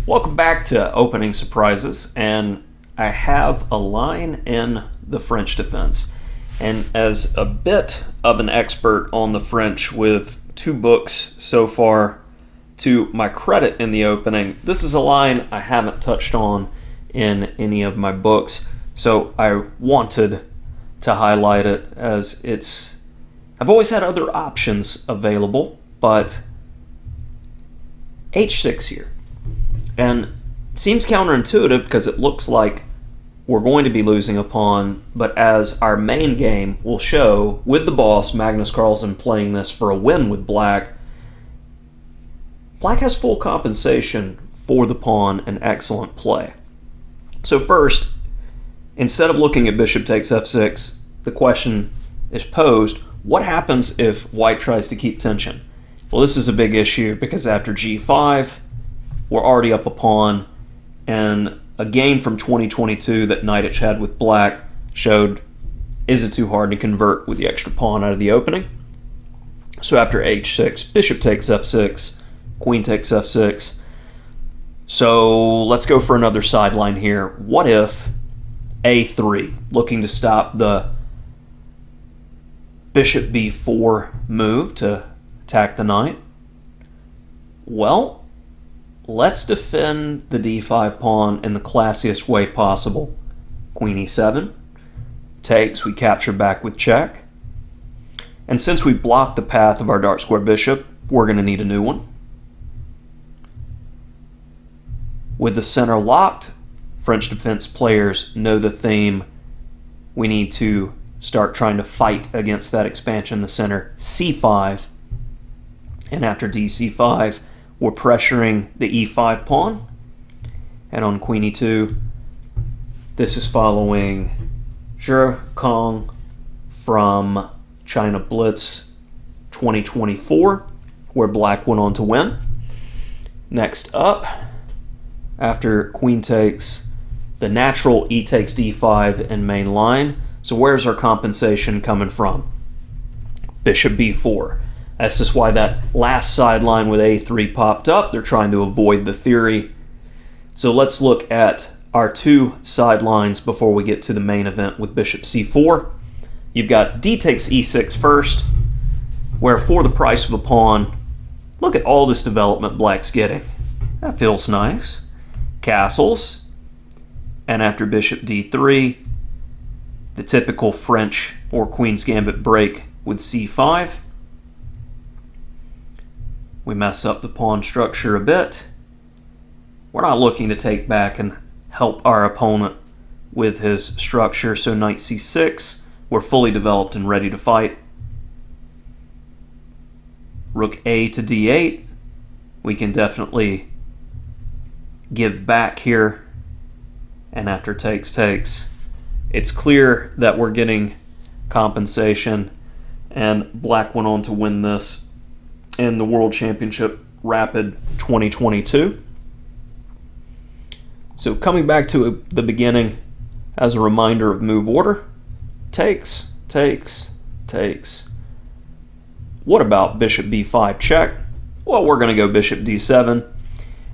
Welcome back to Opening Surprises, and I have a line in the French defense. And as a bit of an expert on the French with 2 books so far to my credit in the opening, this is a line I haven't touched on in any of my books, so I wanted to highlight it as I've always had other options available, but h6 here. And it seems counterintuitive because it looks like we're going to be losing a pawn, but as our main game will show, with the boss, Magnus Carlsen, playing this for a win with Black, Black has full compensation for the pawn and excellent play. So first, instead of looking at bishop takes f6, the question is posed, what happens if White tries to keep tension? Well, this is a big issue because after g5, we're already up a pawn, and a game from 2022 that Knight had with Black showed, is it too hard to convert with the extra pawn out of the opening? So after h6, bishop takes f6, queen takes f6. So let's go for another sideline here. What if a3, looking to stop the bishop b4 move to attack the knight? Well, let's defend the d5 pawn in the classiest way possible. Queen e7 takes, we capture back with check. And since we blocked the path of our dark square bishop, we're going to need a new one. With the center locked, French defense players know the theme. We need to start trying to fight against that expansion in the center. c5, and after dc5, we're pressuring the e5 pawn, and on queen e2, this is following Zhe Kong from China Blitz 2024, where Black went on to win. Next up, after queen takes, the natural e takes d5 in main line. So where's our compensation coming from? Bishop b4. That's just why that last sideline with a3 popped up. They're trying to avoid the theory. So let's look at our 2 sidelines before we get to the main event with bishop c4. You've got d takes e6 first, where for the price of a pawn, look at all this development Black's getting. That feels nice. Castles, and after bishop d3, the typical French or Queen's Gambit break with c5. We mess up the pawn structure a bit. We're not looking to take back and help our opponent with his structure, so knight c6, we're fully developed and ready to fight. Rook a to d8, we can definitely give back here, and after takes, it's clear that we're getting compensation, and Black went on to win this in the World Championship Rapid 2022. So coming back to the beginning, as a reminder of move order, takes. What about bishop b5 check? Well, we're going to go bishop d7,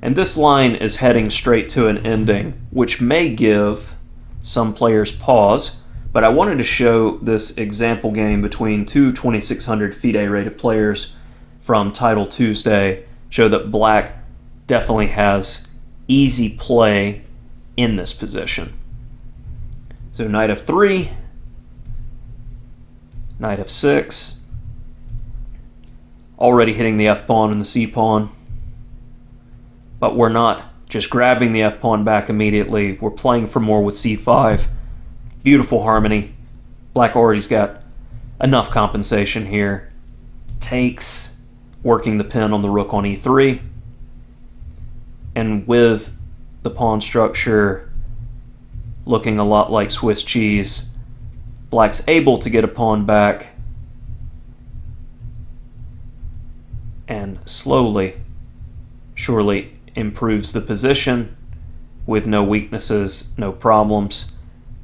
and this line is heading straight to an ending, which may give some players pause, but I wanted to show this example game between 2 2600 FIDE rated players from Title Tuesday, show that Black definitely has easy play in this position. So knight f3, knight f6, already hitting the f-pawn and the c-pawn, but we're not just grabbing the f-pawn back immediately. We're playing for more with c5. Beautiful harmony. Black already's got enough compensation here. Takes, working the pin on the rook on e3. And with the pawn structure looking a lot like Swiss cheese, Black's able to get a pawn back and slowly, surely improves the position with no weaknesses, no problems.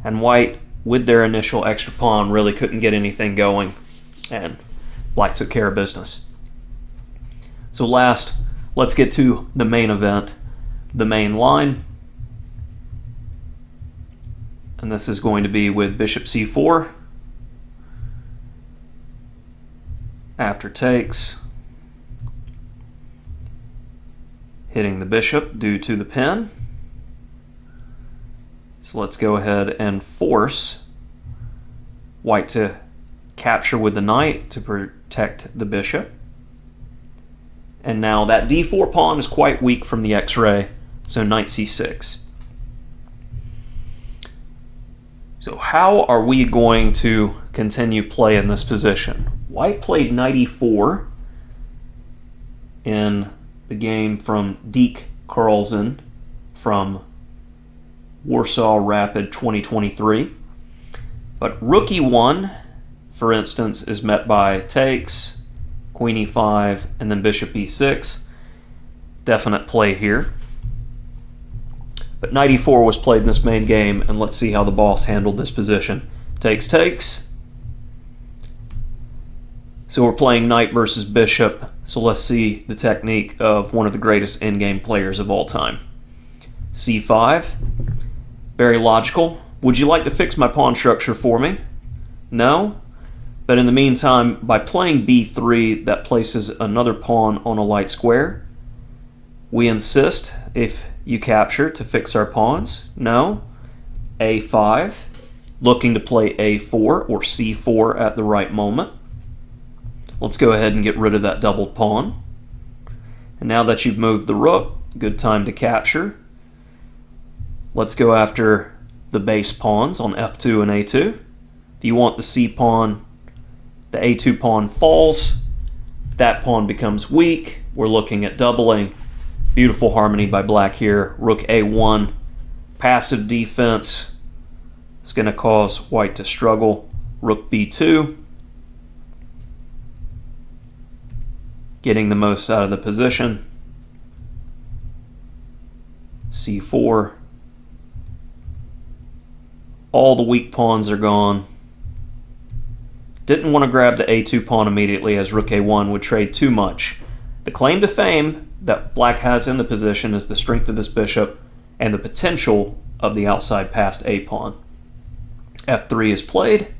And White, with their initial extra pawn, really couldn't get anything going, and Black took care of business. So last, let's get to the main event. the main line. And this is going to be with bishop c4. After takes, hitting the bishop due to the pin. So let's go ahead and force white to capture with the knight to protect the bishop. And now that d4 pawn is quite weak from the x-ray, so knight c6. So how are we going to continue play in this position? White played knight e4 in the game from Deke Carlsen from Warsaw Rapid 2023. But rook e1, for instance, is met by takes, queen e5, and then bishop e6. Definite play here. But knight e4 was played in this main game, and let's see how the boss handled this position. Takes, takes. So we're playing knight versus bishop, so let's see the technique of one of the greatest in-game players of all time. c5. Very logical. Would you like to fix my pawn structure for me? No? But in the meantime, by playing b3, that places another pawn on a light square. We insist, if you capture, to fix our pawns. No? a5. Looking to play a4 or c4 at the right moment. Let's go ahead and get rid of that doubled pawn. And now that you've moved the rook, good time to capture. Let's go after the base pawns on f2 and a2. If you want the c pawn, the a2 pawn falls. That pawn becomes weak. We're looking at doubling. Beautiful harmony by black here. Rook a1, passive defense. It's going to cause white to struggle. Rook b2. Getting the most out of the position. c4. All the weak pawns are gone. Didn't want to grab the a2 pawn immediately, as rook a1 would trade too much. The claim to fame that black has in the position is the strength of this bishop and the potential of the outside passed a pawn. f3 is played,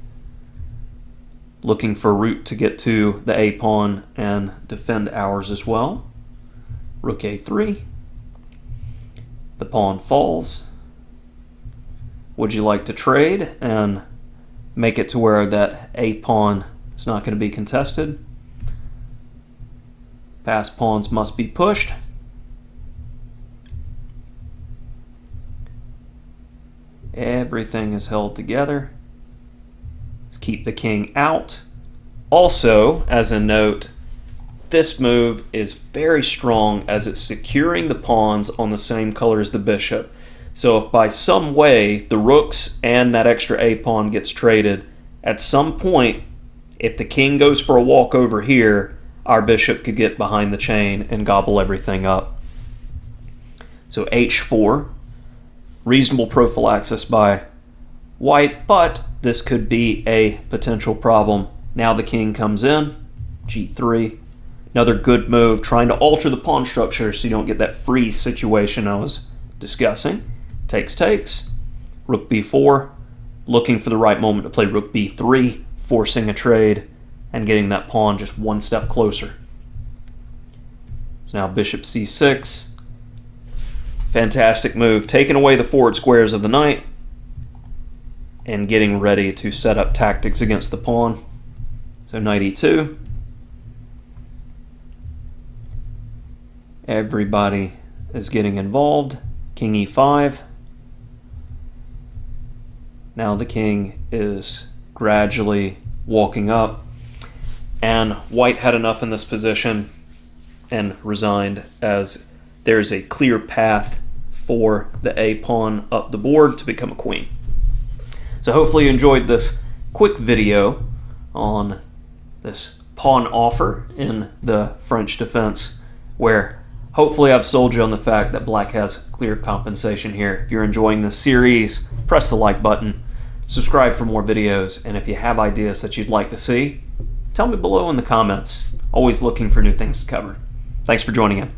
looking for a route to get to the a pawn and defend ours as well. Rook a3. The pawn falls. Would you like to trade and make it to where that a pawn is not going to be contested? Passed pawns must be pushed. Everything is held together. Let's keep the king out. Also, as a note, this move is very strong as it's securing the pawns on the same color as the bishop. So if by some way the rooks and that extra a pawn gets traded, at some point, if the king goes for a walk over here, our bishop could get behind the chain and gobble everything up. So h4, reasonable prophylaxis by white, but this could be a potential problem. Now the king comes in, g3. Another good move, trying to alter the pawn structure so you don't get that free situation I was discussing. Takes, takes. Rook b4, looking for the right moment to play rook b3, forcing a trade and getting that pawn just one step closer. So now bishop c6. Fantastic move, taking away the forward squares of the knight and getting ready to set up tactics against the pawn. So knight e2. Everybody is getting involved. King e5. Now the king is gradually walking up, and white had enough in this position and resigned, as there's a clear path for the a pawn up the board to become a queen. So hopefully you enjoyed this quick video on this pawn offer in the French defense, where hopefully I've sold you on the fact that black has clear compensation here. If you're enjoying this series, press the like button, subscribe for more videos, and if you have ideas that you'd like to see, tell me below in the comments. Always looking for new things to cover. Thanks for joining in.